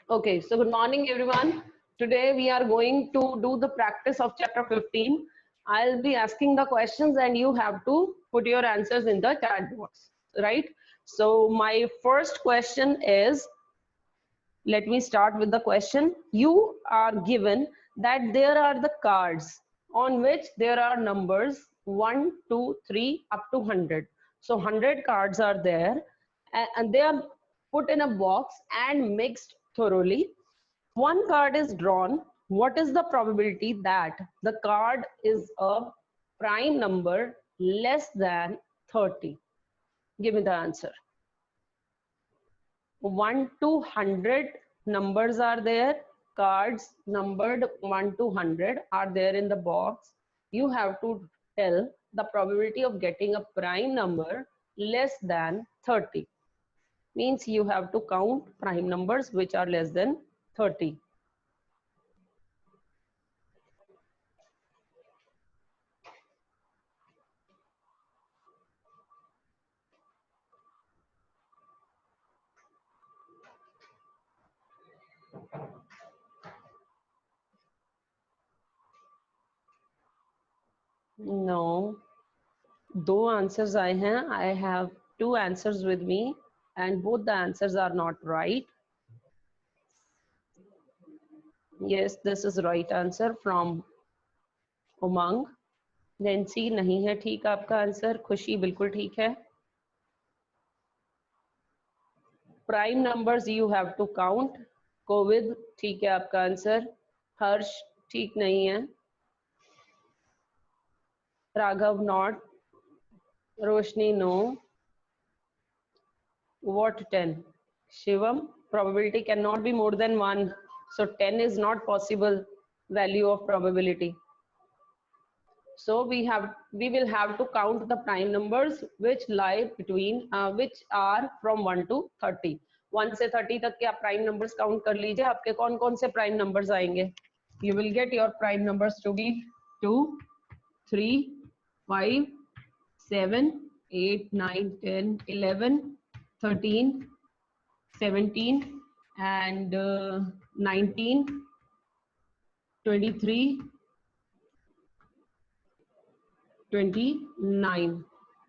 Okay, so good morning everyone. Today we are going to do the practice of chapter 15. I'll be asking the questions and you have to put your answers in the chat box, right? So my first question is, let me start with the question. You are given that there are the cards on which there are numbers 1, 2, 3 up to 100. So 100 cards are there and they are put in a box and mixed thoroughly. One card is drawn. What is the probability that the card is a prime number less than 30? Give me the answer. 1 to 100 numbers are there. Cards numbered 1 to 100 are there in the box. You have to tell the probability of getting a prime number less than 30. Means you have to count prime numbers which are less than 30. No, दो answers आए हैं. I have two answers with me and both the answers are not right. Yes, this is right answer from Umang. Nancy नहीं है ठीक आपका answer. Khushi बिल्कुल ठीक है. Prime numbers you have to count. Kovid ठीक है आपका आंसर. हर्ष ठीक नहीं है. Raghav not. Roshni no. What 10? Shivam, probability cannot be more than 1. So 10 is not possible value of probability. So we will have to count the prime numbers which lie between which are from 1 to 30. 1 से 30 तक के आप prime numbers count कर लीजिए. आपके कौन कौन से prime numbers आएंगे? You will get your prime numbers to be 2, 3, 5, 7, 8, 9, 10, 11, 13, 17 and 19, 23, 29,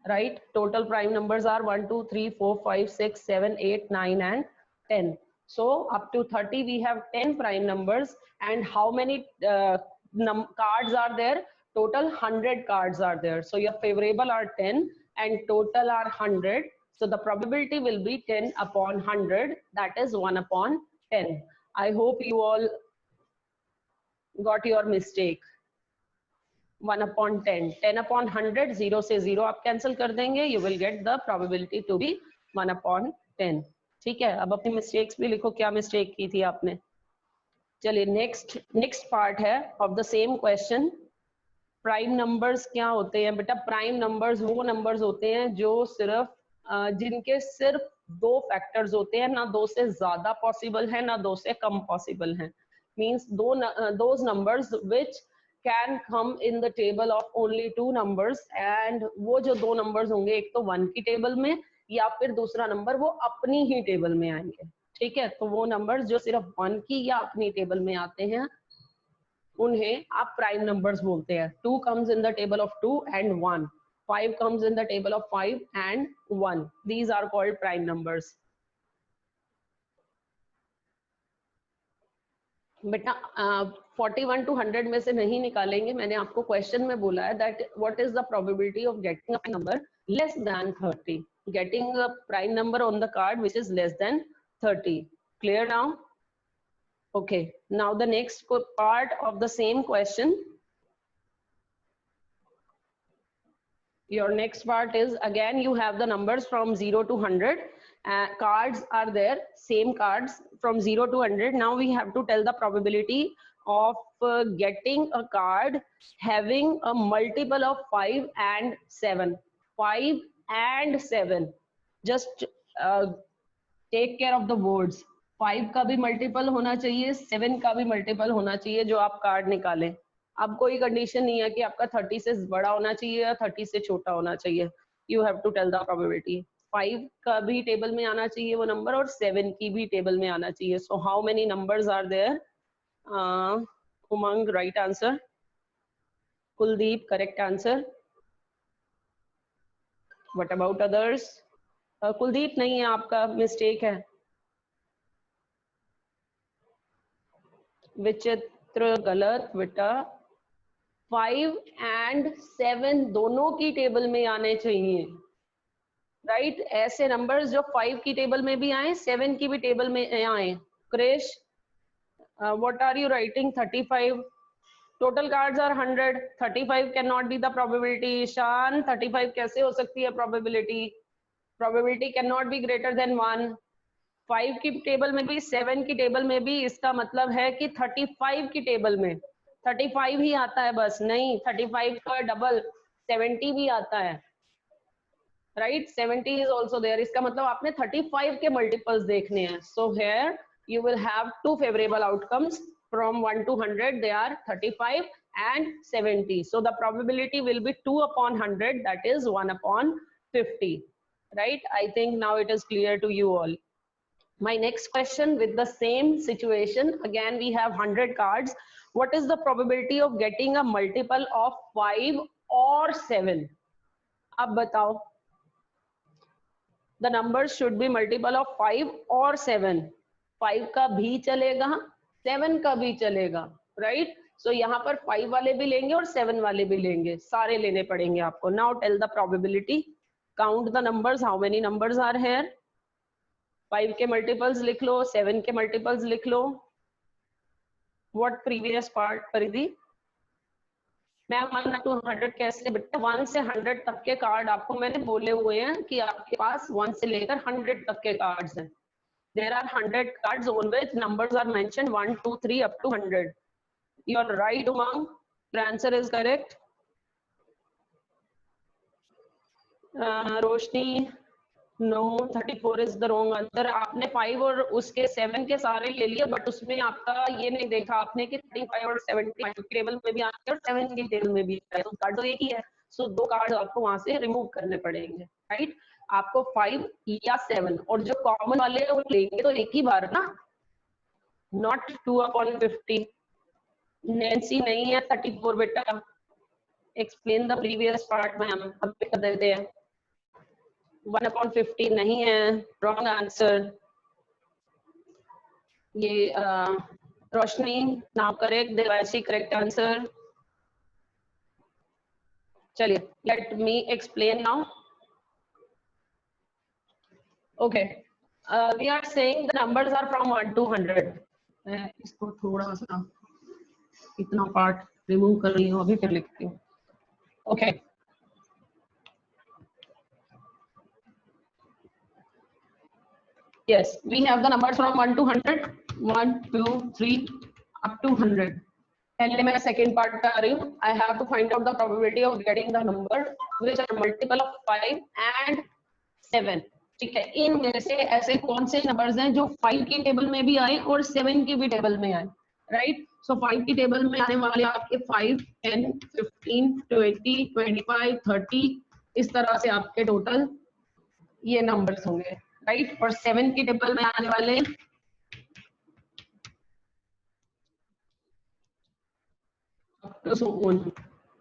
right? Total prime numbers are 1, 2, 3, 4, 5, 6, 7, 8, 9 and 10. So up to 30 we have 10 prime numbers. And how many cards are there? Total 100 cards are there. So your favorable are 10 and total are 100. So the probability will be 10 upon 100, that is 1 upon 10. I hope you all got your mistake. 1 upon 10, 10 upon 100, 0 से 0 आप cancel कर देंगे. You will get the probability to be 1 upon 10. ठीक है. अब अपनी mistakes भी लिखो, क्या मिस्टेक की थी आपने. चलिए नेक्स्ट पार्ट है of the same question. Prime numbers क्या होते हैं बेटा? प्राइम नंबर्स वो नंबर्स होते हैं जो सिर्फ जिनके सिर्फ दो फैक्टर्स होते हैं, ना दो से ज्यादा पॉसिबल है ना दो से कम पॉसिबल है. Means those numbers which can come in the table of only 2 numbers. And वो जो दो नंबर्स होंगे, एक तो 1 की टेबल में या फिर दूसरा नंबर वो अपनी ही टेबल में आएंगे. ठीक है. तो वो नंबर्स जो सिर्फ 1 की या अपनी टेबल में आते हैं उन्हें आप प्राइम नंबर्स बोलते हैं. 2 comes in the table of 2 and 1. 5 comes in the table of 5 and 1. These are called prime numbers. बेटा 41 to 100 में से नहीं निकालेंगे. मैंने आपको क्वेश्चन में बोला है that what is the probability of getting a number less than 30. Getting a prime number on the card which is less than 30. Clear now? Okay, now the next part of the same question. Your next part is, again you have the numbers from 0 to 100. Cards are there, same cards from 0 to 100. Now we have to tell the probability of getting a card having a multiple of 5 and 7. 5 and 7. Just take care of the words. 5 का भी multiple होना चाहिए, 7 का भी multiple होना चाहिए जो आप कार्ड निकालें. अब कोई कंडीशन नहीं है कि आपका 30 से बड़ा होना चाहिए या 30 से छोटा होना चाहिए. You have to tell the probability. 5 का भी टेबल में आना चाहिए वो नंबर और 7 की भी टेबल में आना चाहिए. So how many numbers are there? Umang, right answer. Kuldeep, correct answer. What about others? Kuldeep नहीं है, आपका मिस्टेक है. विचित्र गलत बेटा. 5 and 7 दोनों की टेबल में आने चाहिए. राइट ऐसे नंबर्स जो 5 की टेबल में भी आए, 7 की भी टेबल में आए. Krrish, what are you writing? 35. Total cards are 100. 35 cannot be the probability. Ishan, 35 कैसे हो सकती है probability? Probability cannot be greater than 1. 5 की टेबल में भी, 7 की टेबल में भी, इसका मतलब है कि 35 की टेबल में 35 ही आता है बस. नहीं, 35 का डबल 70 भी आता है. Right 70 is also there. इसका मतलब आपने 35 के मल्टीपल्स देखने हैं. So here you will have two favourable outcomes from 1 to 100. They are 35 and 70. So the probability will be 2 upon 100, that is 1 upon 50. Right? I think now it is clear to you all. My next question with the same situation, again we have 100 cards. What is the probability of getting a multiple of 5 or 7? अब बताओ. The numbers should be multiple of 5 or 7. 5 का भी चलेगा, 7 का भी चलेगा. Right so यहाँ पर 5 वाले भी लेंगे और 7 वाले भी लेंगे. सारे लेने पड़ेंगे आपको. Now tell the probability. Count the numbers. How many numbers are here? 5 के मल्टीपल्स लिख लो, 7 के मल्टीपल्स लिख लो. What previous part Paridhi? Ma'am 1 to 100 कैसे बेटा? 1 से 100 तक के कार्ड आपको मैंने बोले हुए हैं कि आपके पास 1 से लेकर 100 तक के कार्ड्स हैं. There are 100 cards on which numbers are mentioned 1, 2, 3 up to 100. You are right, Umang. The answer is correct. Roshni, no, 34 is the wrong answer. आपने 5 और उसके 7 के सारे ले लिए, बट उसमें आपका ये नहीं देखा आपने कि 35 और 75 टेबल में भी आते हैं और 7 की टेबल में भी आते हैं. तो कार्ड तो एक ही है. सो 2 कार्ड आपको वहां से रिमूव करने पड़ेंगे. राइट आपको 5 या 7 और जो कॉमन वाले हैं वो लेंगे तो एक ही बार ना, नॉट 2 upon 50. नैन्सी नहीं है 34 बेटा. एक्सप्लेन द प्रीवियस पार्ट में हम कर देते हैं. 1 upon 50 नहीं है. Wrong answer. ये Roshni now correct. Devanshi correct answer. चलिए let me explain now. Okay we are saying the numbers are from 1 to 100. मैं इसको थोड़ा सा इतना पार्ट रिमूव कर रही हूँ, अभी फिर लिखती हूँ. Okay yes we have the numbers from 1 to 100. 1 2 3 up to 100. पहले मैं सेकंड पार्ट पे आ रही हूँ. I have to find out the probability of getting the number which are multiple of 5 and 7. ठीक है, इनमें से ऐसे कौन से नंबर्स हैं जो 5 की टेबल में भी आए और 7 की भी टेबल में आए. राइट सो 5 की टेबल में आने वाले आपके 5 10 15 20 25 30 इस तरह से आपके टोटल ये नंबर्स होंगे. राइट और 7 की टेबल में आने वाले so on.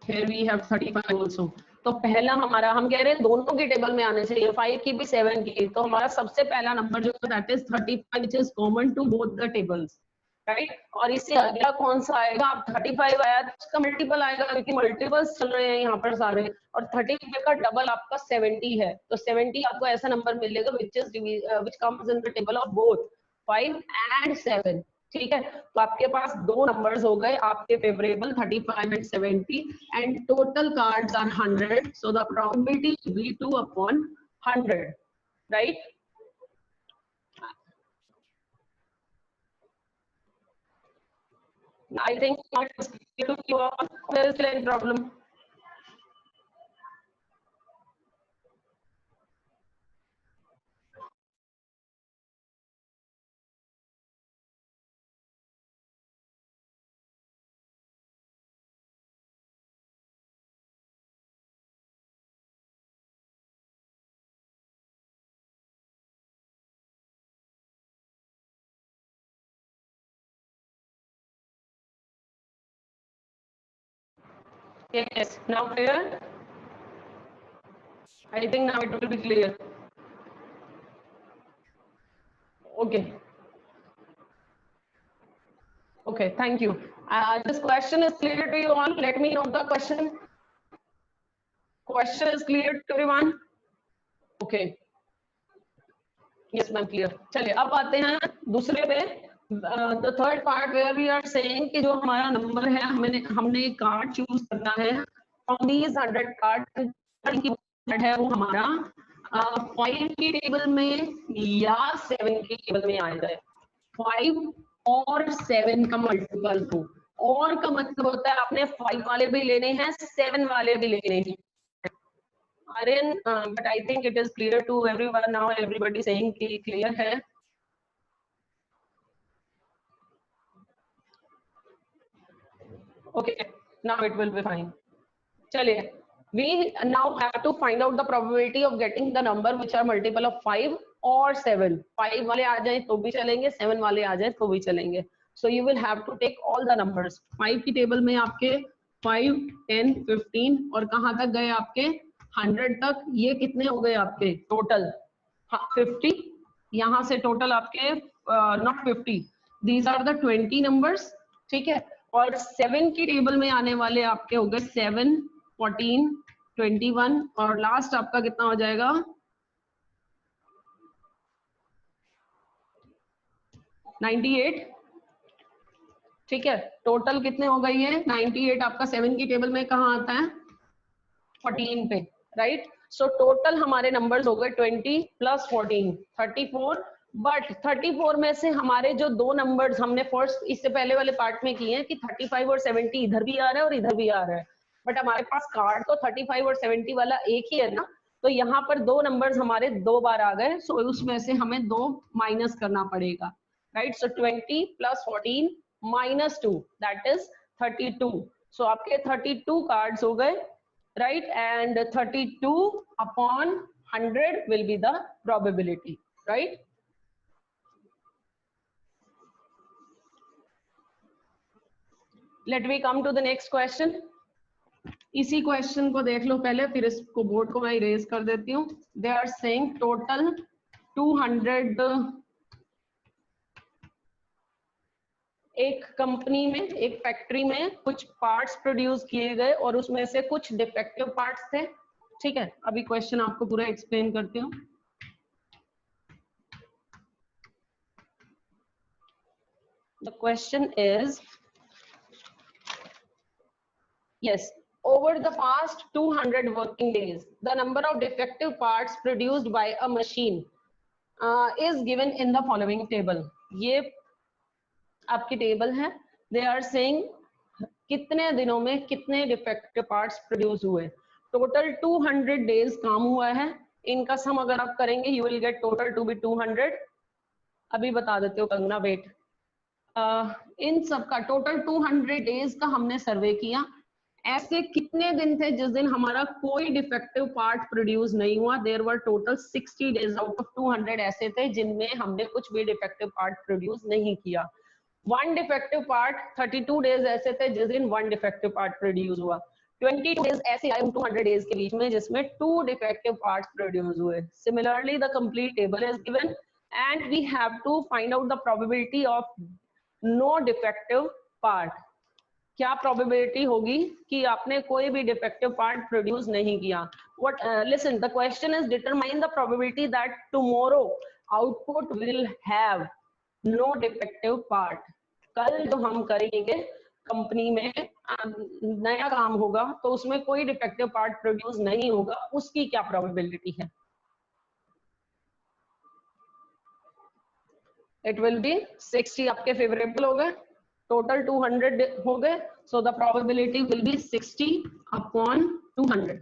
Here we have 35 also. तो पहला हमारा हम कह रहे हैं दोनों की टेबल में आने चाहिए, 5 की भी 7 की. तो हमारा सबसे पहला नंबर जो है that is 35 which is common to both the tables. Right और इससे अगला कौन सा आएगा? आप 35 आया इसका मल्टीपल आएगा क्योंकि मल्टीपल्स चल रहे हैं यहाँ पर सारे. और 35 का डबल आपका 70 है. तो 70 आपको ऐसा नंबर मिलेगा which comes in the table of both 5 and 7. ठीक है तो आपके पास दो नंबर्स हो गए आपके favourable 35 and 70 and total cards are 100. So the probability will be 2 upon 100. Right? I think not to you all. There is any problem. Yes, now clear? I think now it will be clear. Okay. Okay, thank you. This question is clear to you all. Let me know the question. Question is clear to everyone? Okay. Yes, ma'am, clear. चलिए अब आते हैं दूसरे पे. The third part where we are saying कि जो हमारा number है हमने एक कार्ड चूज करना है from these 100 कार्ड है वो हमारा 5 की टेबल में या 7 की टेबल में आ जाए. 5 और 7 का मल्टीपल हो. और का मतलब होता है आपने 5 वाले भी लेने हैं 7 वाले भी लेने हैं. Aryan, but I think it is clear to everyone now. Everybody saying कि clear है. Okay, now it will be fine. चलिए, we now have to find out the probability of getting the number which are multiple of 5 or 7. 5 वाले आ जाए तो भी चलेंगे, 7 वाले आ जाए तो भी चलेंगे. So you will have to take all the numbers. 5 की टेबल में आपके 5, 10, 15 और कहाँ तक गए आपके 100 तक. ये कितने हो गए आपके टोटल? 50. यहाँ से टोटल आपके not 50. These are the 20 numbers. ठीक है. और 7 की टेबल में आने वाले आपके हो गए 7, 14, 21 और लास्ट आपका कितना हो जाएगा 98. ठीक है. टोटल कितने हो गई है 98. आपका 7 की टेबल में कहाँ आता है 14 पे. राइट. सो टोटल हमारे नंबर्स हो गए 20 प्लस 14 34. बट 34 में से हमारे जो दो नंबर्स हमने फर्स्ट इससे पहले वाले पार्ट में किए हैं कि 35 और 70 इधर भी आ रहा है और इधर भी आ रहा है. बट हमारे पास कार्ड तो 35 और 70 वाला एक ही है ना. तो यहाँ पर दो नंबर्स हमारे 2 बार आ गए. सो उसमें से हमें 2 माइनस करना पड़ेगा. Right. So 20 plus 14 minus 2 that is 32. सो आपके 32 कार्ड्स हो गए. Right, and 32 upon 100 will be the probability. Right. Let me come to the next question. इसी क्वेश्चन को देख लो पहले, फिर इसको बोर्ड को मैं इरेज कर देती हूँ. They are saying total 200 एक कंपनी में एक फैक्ट्री में कुछ पार्ट्स प्रोड्यूस किए गए और उसमें से कुछ डिफेक्टिव पार्ट्स थे. ठीक है. अभी क्वेश्चन आपको पूरा एक्सप्लेन करती हूँ. The question is, yes, over the past 200 working days, the number of defective parts produced by a machine is given in the following table. ये आपकी टेबल है. दे आर सेइंग कितने दिनों में कितने डिफेक्टिव पार्ट्स प्रोड्यूस हुए. Total 200 days काम हुआ है. इनका सम अगर आप करेंगे you will get total to be 200. अभी बता देते हो कंगना. वेट. इन सब का टोटल 200 डेज का हमने सर्वे किया. ऐसे कितने दिन थे जिस दिन हमारा कोई डिफेक्टिव पार्ट प्रोड्यूस नहीं हुआ. There were total 60 days out of 200 ऐसे थे जिनमें हमने कुछ भी डिफेक्टिव पार्ट प्रोड्यूस नहीं किया. वन डिफेक्टिव पार्ट 32 डेज ऐसे थे जिस दिन वन डिफेक्टिव पार्ट प्रोड्यूस हुआ. 22 डेज ऐसे आए 200 डेज के बीच में जिसमें 2 डिफेक्टिव पार्ट्स प्रोड्यूस हुए. Similarly the complete table is given and we have to find out the probability of no defective part. क्या प्रोबेबिलिटी होगी कि आपने कोई भी डिफेक्टिव पार्ट प्रोड्यूस नहीं किया. What listen the question is determine the probability that tomorrow output will have no defective part. कल जो हम करेंगे कंपनी में नया काम होगा तो उसमें कोई डिफेक्टिव पार्ट प्रोड्यूस नहीं होगा. उसकी क्या प्रोबेबिलिटी है. It will be 60. आपके फेवरेबल हो गए. टोटल 200 हो गए. So the probability will be 60 upon 200.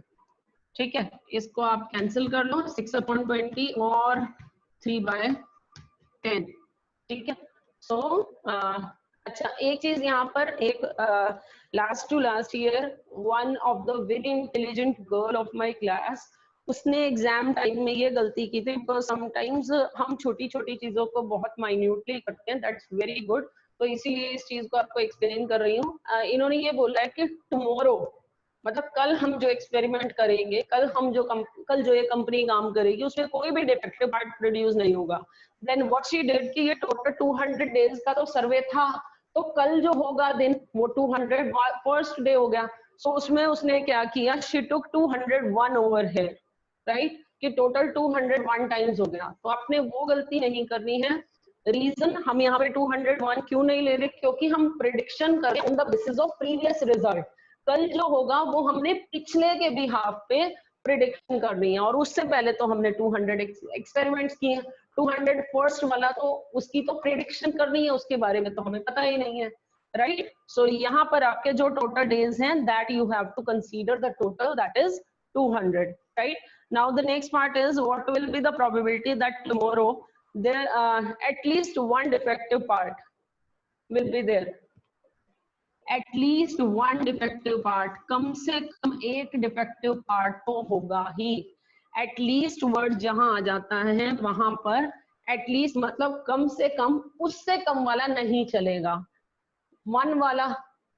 ठीक है. इसको आप कैंसिल कर लो. 6 अपॉन 20 और 3/10. ठीक है. सो अच्छा एक चीज यहाँ पर एक last to last year one of the very intelligent girl of my class उसने एग्जाम टाइम में ये गलती की थी. बिकॉज समटाइम्स हम छोटी छोटी चीजों को बहुत माइन्यूटली करते हैं. That's very good. तो इसीलिए इस चीज को आपको एक्सप्लेन कर रही हूँ. इन्होंने ये बोला है कि टुमारो मतलब कल हम जो एक्सपेरिमेंट करेंगे, कल जो ये कंपनी काम करेगी उसमें कोई भी डिफेक्टिव पार्ट प्रोड्यूस नहीं होगा। देन व्हाट शी डिड कि ये टोटल 200 डेज का तो सर्वे था, तो कल जो होगा दिन वो 200 फर्स्ट डे हो गया। सो उसमें उसने क्या किया, शी टुक 201 ओवर है, राइट, कि टोटल 201 टाइम्स हो गया। तो आपने वो गलती नहीं करनी है। रीजन हम यहाँ पे 201 क्यों नहीं ले रहे, क्योंकि हम प्रिडिक्शन करें on the basis of previous result. कल जो होगा वो हमने पिछले के बिहाफ पे प्रिडिक्शन करनी है, और उससे पहले तो हमने 200 एक्सपेरिमेंट्स किए। 200 फर्स्ट वाला तो उसकी तो प्रिडिक्शन करनी है, उसके बारे में तो हमें पता ही नहीं है, राइट। सो यहाँ पर आपके जो टोटल डेज हैं, that you have to consider the total, that is 200, right? Now the next part is what will be the probability that tomorrow there at least one defective part will be there. At least one defective part, कम से कम एक defective part तो होगा ही। At least word जहां आ जाता है वहां पर at least मतलब कम से कम, उससे कम वाला नहीं चलेगा। वन वाला,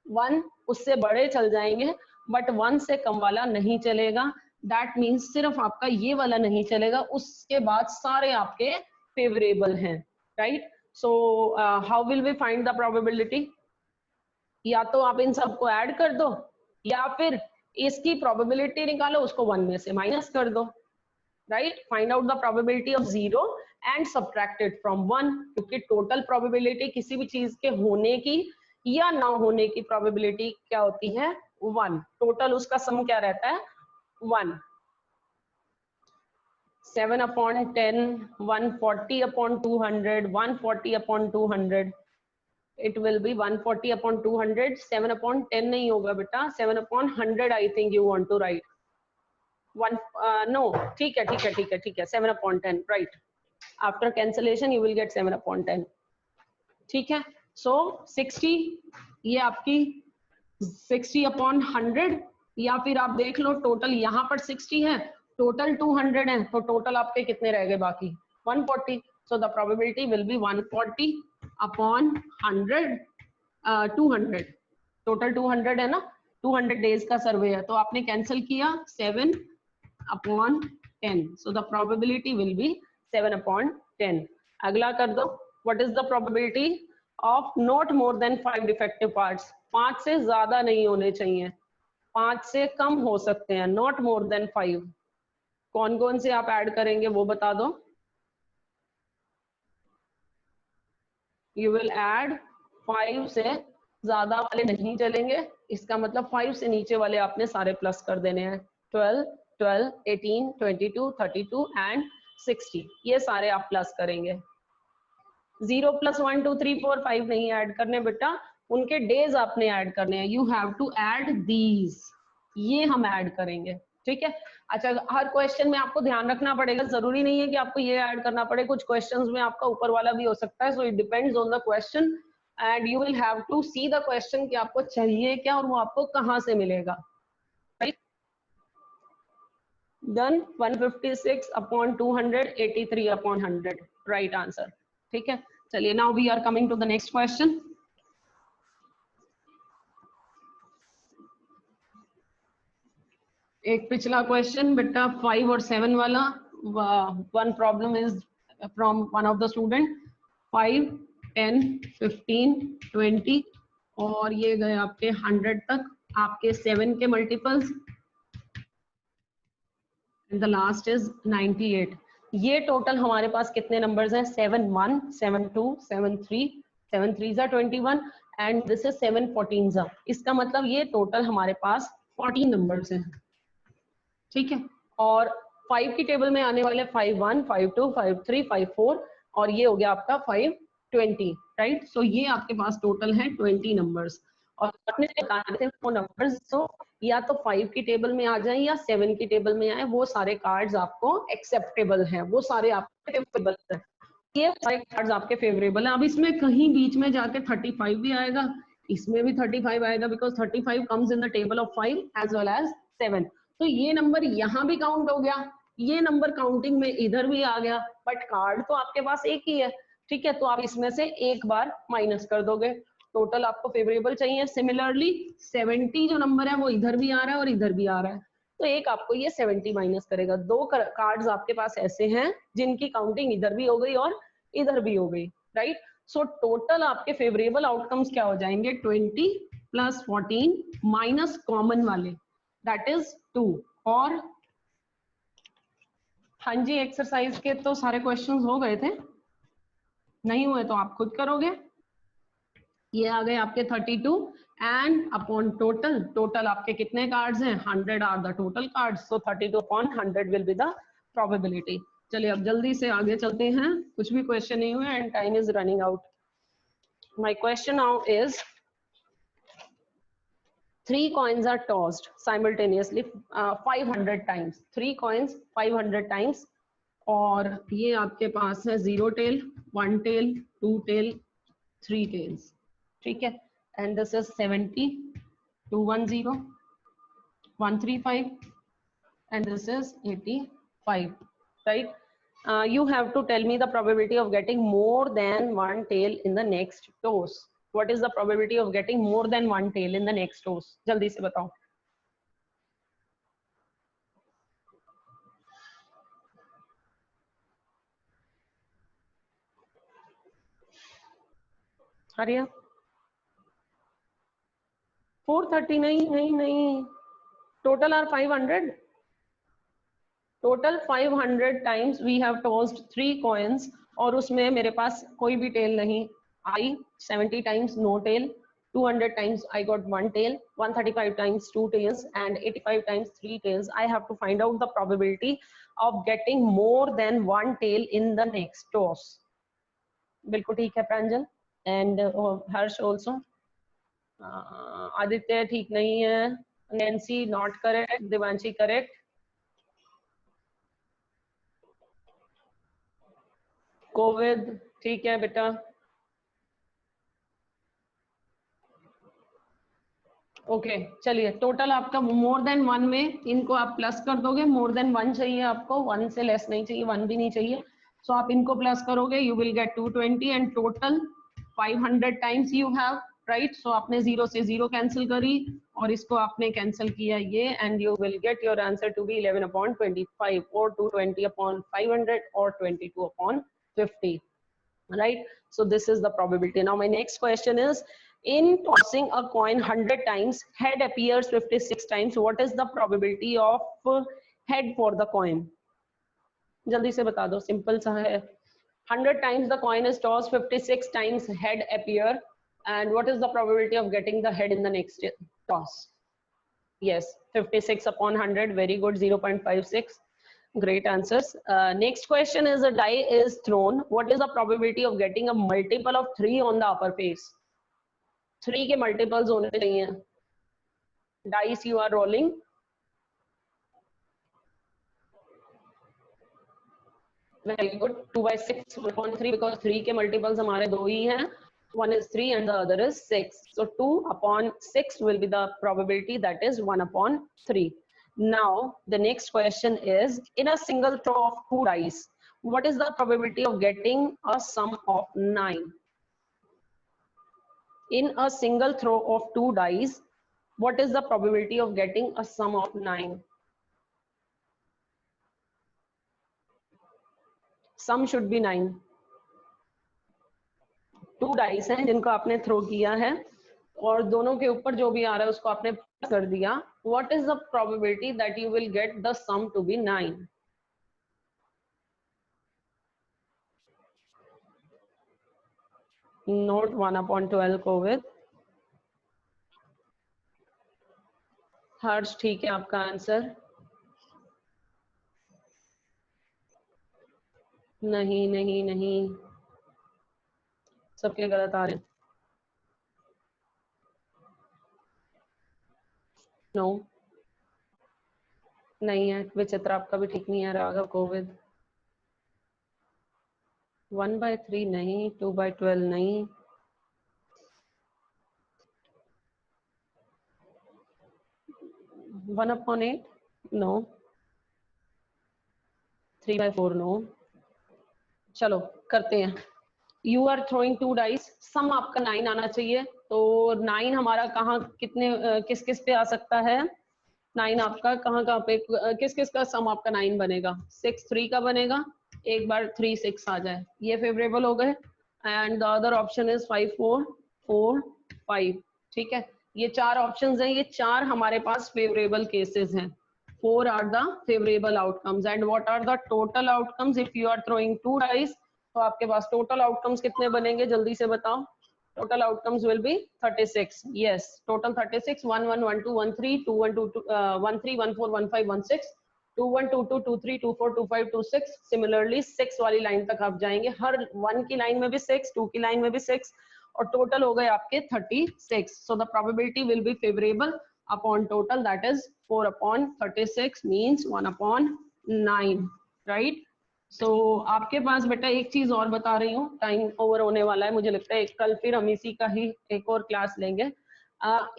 वन उससे बड़े चल जाएंगे, बट वन से कम वाला नहीं चलेगा। दैट मीन्स सिर्फ आपका ये वाला नहीं चलेगा, उसके बाद सारे आपके फेवरेबल हैं, right. So how will we find the probability? या तो आप इन सबको ऐड कर दो, या फिर इसकी प्रोबेबिलिटी निकालो, उसको वन में से माइनस कर दो, right. Find out the probability of 0 and subtract it from 1, क्योंकि टोटल प्रोबेबिलिटी किसी भी चीज के होने की या ना होने की प्रोबेबिलिटी क्या होती है? 1। टोटल उसका सम क्या रहता है? 1। 7/10, 140/200, 140/200, it will be 140/200, 7/10 नहीं होगा बेटा, 7/100 I think you want to write. No, ठीक है, 7/10, right. After cancellation you will get 7/10, ठीक है। So 60, ये आपकी 60/100, या फिर आप देख लो टोटल यहाँ पर 60 है, टोटल 200 है, तो टोटल आपके कितने रह गए बाकी? 140। So the probability will be 140/100, 200। Total 200 है ना, 200 डेज का सर्वे है, तो आपने कैंसिल किया 7/10, so the probability will be 7/10। अगला कर दो, what is the probability of not more than 5 defective parts? 5 से ज्यादा नहीं होने चाहिए, 5 से कम हो सकते हैं, not more than 5। कौन कौन से आप ऐड करेंगे वो बता दो। You will add 5 से ज्यादा वाले नहीं चलेंगे, इसका मतलब 5 से नीचे वाले आपने सारे प्लस कर देने हैं। 12, 12, 18, 22, 32 एंड 60, ये सारे आप प्लस करेंगे। 0 + 1 2 3 4 5 नहीं ऐड करने बेटा, उनके डेज आपने ऐड करने हैं। You have to add these, ये हम ऐड करेंगे, ठीक है। अच्छा, हर क्वेश्चन में आपको ध्यान रखना पड़ेगा, जरूरी नहीं है कि आपको ये ऐड करना पड़े, कुछ क्वेश्चंस में आपका ऊपर वाला भी हो सकता है। So it depends on the question and you will have to see the question कि आपको चाहिए क्या और वो आपको कहाँ से मिलेगा, राइट। डन। 156/200, 83/100, राइट आंसर, ठीक है। चलिए, now we are coming to the next question. एक पिछला क्वेश्चन बेटा 5 और 7 वाला, one problem is from one of the student. 5, 10, 15, 20 और ये गए आपके 100 तक, आपके 7 के multiples, and the last is 98। ये टोटल हमारे पास कितने नंबर्स हैं? 7 1, 7 2, 7 3, 7 3s are 21 and this is 7 14s। इसका मतलब ये टोटल हमारे पास 14 नंबर्स हैं, ठीक है। और 5 की टेबल में आने वाले 5 1, 5 2, 5 3, 5 4 और ये हो गया आपका 5 20, राइट। सो ये आपके पास टोटल है 20 नंबर्स, और अपने बताने थे वो नंबर्स तो या तो 5 की टेबल में आ जाए या 7 की टेबल में आए, वो सारे कार्ड्स आपको एक्सेप्टेबल हैं, वो सारे आपके फेवरेबल हैं, ये सारे कार्ड्स आपके फेवरेबल हैं। अब इसमें कहीं बीच में जाके 35 भी आएगा, इसमें भी 35 आएगा, because 35 comes in the table of 5 as well as 7। तो ये नंबर यहाँ भी काउंट हो गया, ये नंबर काउंटिंग में इधर भी आ गया, बट कार्ड तो आपके पास एक ही है, ठीक है। तो आप इसमें से एक बार माइनस कर दोगे, टोटल आपको फेवरेबल चाहिए। सिमिलरली 70 जो नंबर है वो इधर भी आ रहा है और इधर भी आ रहा है, तो एक आपको ये 70 माइनस करेगा। दो कार्ड्स आपके पास ऐसे हैं जिनकी काउंटिंग इधर भी हो गई और इधर भी हो गई, राइट। सो टोटल आपके फेवरेबल आउटकम्स क्या हो जाएंगे, 20 प्लस 14 माइनस कॉमन वाले, दैट इज 2। और हाँ जी, एक्सरसाइज के तो सारे क्वेश्चंस हो गए थे, नहीं हुए तो आप खुद करोगे। ये आ गए आपके 32 एंड अपॉन टोटल, टोटल आपके कितने कार्ड्स हैं, 100 are the total cards, so 32 upon 100 will be the probability. चलिए अब जल्दी से आगे चलते हैं, कुछ भी क्वेश्चन नहीं हुए and time is running out. My question now is 3 coins are tossed simultaneously 500 times, 3 coins 500 times, और ये आपके पास है 0 tail, 1 tail, 2 tail, 3 tails, ठीक है। And this is 70, 210, 135 and this is 85, right? You have to tell me the probability of getting more than one tail in the next toss. What is the probability of getting more than one tail in the next toss? जल्दी से बताओ। हरिया 430 नहीं नहीं नहीं, total are 500, total 500 times we have tossed 3 coins, और उसमें मेरे पास कोई भी टेल नहीं आई। 70 times no tail, 200 times I got 1 tail, 135 times 2 tails and 85 times 3 tails. I have to find out the probability of getting more than 1 tail in the next toss. बिल्कुल ठीक है प्रांजल एंड हर्ष ऑल्सो। आदित्य ठीक नहीं है, Nancy not correct, Divanshi correct, Kovid ठीक है बेटा। Okay चलिए, टोटल आपका मोर देन 1 में इनको आप प्लस कर दोगे, मोर देन 1 चाहिए आपको, 1 से लेस नहीं चाहिए, 1 भी नहीं चाहिए, सो आप इनको प्लस करोगे, you will get 220 and total 500 times you have, right. So आपने 0 से 0 कैंसिल करी और इसको आपने कैंसिल किया ये, and you will get your answer to be 11/25 और 220/500 और 22/50, right? So this is the probability. Now my next question is, in tossing a coin 100 times, head appears 56 times. What is the probability of head for the coin? जल्दी से बता दो, simple सा है। 100 times the coin is tossed, 56 times head appear, and what is the probability of getting the head in the next toss? Yes, 56/100, very good, 0.56. Great answers. Next question is, a die is thrown. What is the probability of getting a multiple of 3 on the upper face? 3 के multiples होने चाहिए। Dice you are rolling. Very good. 2/6, 1/3, because 3 के multiples हमारे 2 ही हैं. One is 3 and the other is 6. So 2/6 will be the probability, that is 1/3. Now the next question is, in a single throw of 2 dice, what is the probability of getting a sum of 9? In a single throw of 2 dice, what is the probability of getting a sum of 9? Sum should be 9. 2 dice हैं जिनको आपने throw किया है और दोनों के ऊपर जो भी आ रहा है उसको आपने कर दिया। What is the probability that you will get the sum to be 9? Note 1/12 को with हर्ष, ठीक है आपका आंसर। नहीं नहीं नहीं, सबके गलत आ रहे हैं। नो नहीं है, विचित्र आपका भी ठीक नहीं है, राघव कोविद। 1/3 नहीं, 2/12 नहीं, 1/8 नो, 3/4 नो। चलो करते हैं। यू आर थ्रोइंग 2 डाइस, सम आपका 9 आना चाहिए, तो 9 हमारा कहाँ कितने किस किस पे आ सकता है? 9 आपका कहाँ पे किस किस का सम आपका 9 बनेगा? 6 3 का बनेगा, एक बार 3 6 आ जाए, ये फेवरेबल हो गए। And the other option is 5 4 4 5। ठीक है, ये 4 ऑप्शंस हैं, ये 4 हमारे पास फेवरेबल केसेस हैं। 4 are the favourable outcomes. And what are the total outcomes if you are throwing 2 dice? तो आपके पास टोटल आउटकम्स कितने बनेंगे, जल्दी से बताओ। Total outcomes will be 36. Yes, total 36. 1 1 1 2 1 3 2 1 2 1 3 1 4 1 5 1 6 2 1 2 2 2 3 2 4 2 5 2 6। Similarly 6 वाली लाइन तक आप जाएंगे, हर 1 की लाइन में भी 6, 2 की लाइन में भी 6, और टोटल हो गए आपके 36. So the probability will be favorable upon total, that is 4 upon 36 means 1 upon 9, right? So, आपके पास बेटा एक चीज और बता रही हूँ, टाइम ओवर होने वाला है मुझे लगता है, कल फिर हम इसी का ही एक और क्लास लेंगे।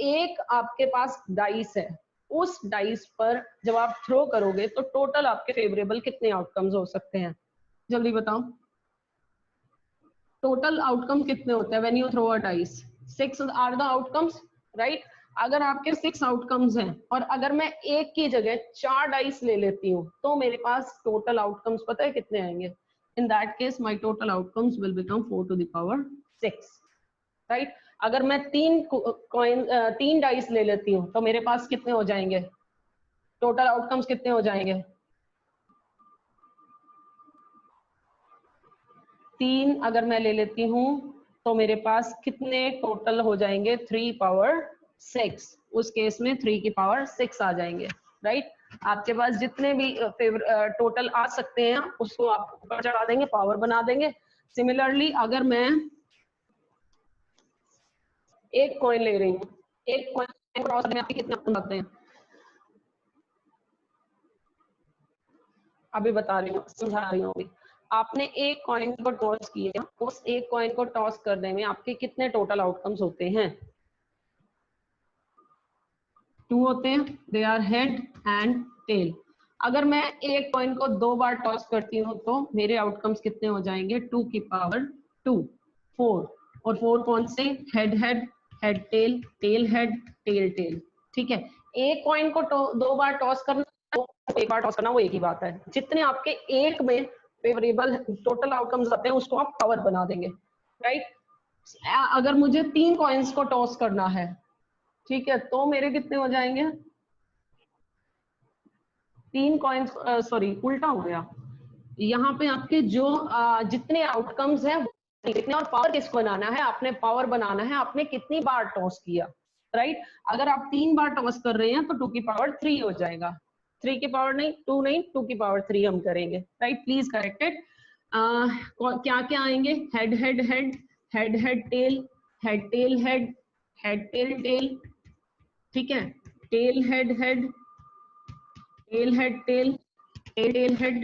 एक आपके पास डाइस है, उस डाइस पर जब आप थ्रो करोगे तो टोटल आपके फेवरेबल कितने आउटकम्स हो सकते हैं, जल्दी बताओ। टोटल आउटकम कितने होते हैं when you throw a dice? 6 are the outcomes, right? अगर आपके 6 आउटकम्स हैं और अगर मैं एक की जगह 4 डाइस ले लेती हूँ तो मेरे पास टोटल आउटकम्स पता है कितने आएंगे? In that case my total outcomes will become 4 to the power 6, right? अगर मैं 3 डाइस ले लेती हूँ तो मेरे पास कितने हो जाएंगे, टोटल आउटकम्स कितने हो जाएंगे? 3 अगर मैं ले लेती हूँ तो मेरे पास कितने टोटल हो जाएंगे? 3 power 6। उस केस में 3 की पावर 6 आ जाएंगे, राइट? आपके पास जितने भी टोटल आ सकते हैं उसको आप ऊपर चढ़ा देंगे, पावर बना देंगे। सिमिलरली अगर मैं एक कॉइन ले रही हूँ, एक कॉइन क्रॉस में आपके कितने आउटकम आते हैं? अभी बता रही हूँ, समझा रही हूँ अभी। आपने एक कॉइन को टॉस किया, उस एक कॉइन को टॉस करने में आपके कितने टोटल आउटकम्स होते हैं? 2 होते हैं, they are head and tail. अगर मैं एक कॉइन को 2 बार टॉस करती हूँ तो मेरे आउटकम्स कितने हो जाएंगे? 2 की पावर 2 4। और 4 कौन से? Head head, head tail, tail head, tail tail. ठीक है, एक कॉइन को 2 बार टॉस करना, एक बार टॉस करना, वो एक ही बात है। जितने आपके एक में फेवरेबल टोटल आउटकम्स आते हैं उसको आप पावर बना देंगे, राइट? अगर मुझे 3 कॉइन्स को टॉस करना है, ठीक है, तो मेरे कितने हो जाएंगे? 3 कॉइन्स, सॉरी उल्टा हो गया। यहाँ पे आपके जो जितने आउटकम्स हैं कितने, और पावर किसको बनाना है? आपने पावर बनाना है, आपने कितनी बार टॉस किया, राइट? अगर आप 3 बार टॉस कर रहे हैं तो 2 की पावर 3 हो जाएगा। 3 की पावर नहीं, 2 नहीं, 2 की पावर 3 हम करेंगे, राइट? Please corrected. क्या क्या आएंगे? Head head head, head head tail, head tail head, head tail tail, ठीक है, tail head head, tail head tail, tail tail head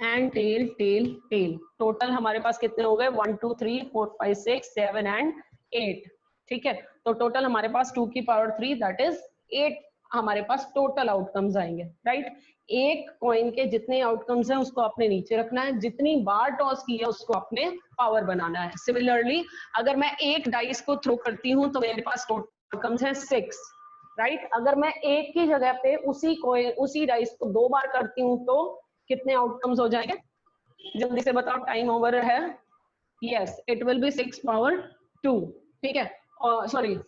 and tail tail tail. Total हमारे पास कितने हो गए? 1 2 3 4 5 6 7 एंड 8। ठीक है, तो टोटल हमारे पास 2 की पावर 3 दैट इज 8 हमारे पास टोटल आउटकम्स आएंगे, राइट? एक कॉइन के जितने आउटकम्स हैं उसको आपने नीचे रखना है, जितनी बार टॉस की है उसको आपने पावर बनाना है। सिमिलरली अगर मैं एक डाइस को थ्रो करती हूँ तो मेरे पास टोटल आउटकम्स है 6, राइट? अगर मैं एक की जगह पे उसी डाइस को 2 बार करती हूँ तो कितने आउटकम्स हो जाएंगे? जल्दी से बताओ, टाइम ओवर है। Yes, it will be 6 power 2, ठीक है, सॉरी,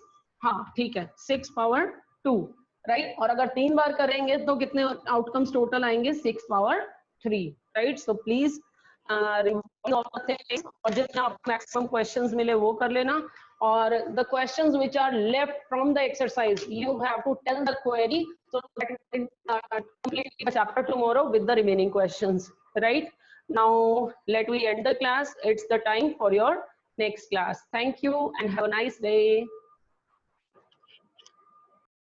हाँ ठीक है, 6 पावर 2, राइट? और अगर 3 बार करेंगे तो कितने आउटकम्स टोटल आएंगे? 6 पावर 3, राइट? सो प्लीज और जितना मैक्सिमम क्वेश्चंस मिले वो कर लेना, और the questions which are left from the exercise you have to tell the query so that we can complete the chapter tomorrow with the remaining questions, right? Now let we end the class. It's the time for your next class. Thank you and have a nice day.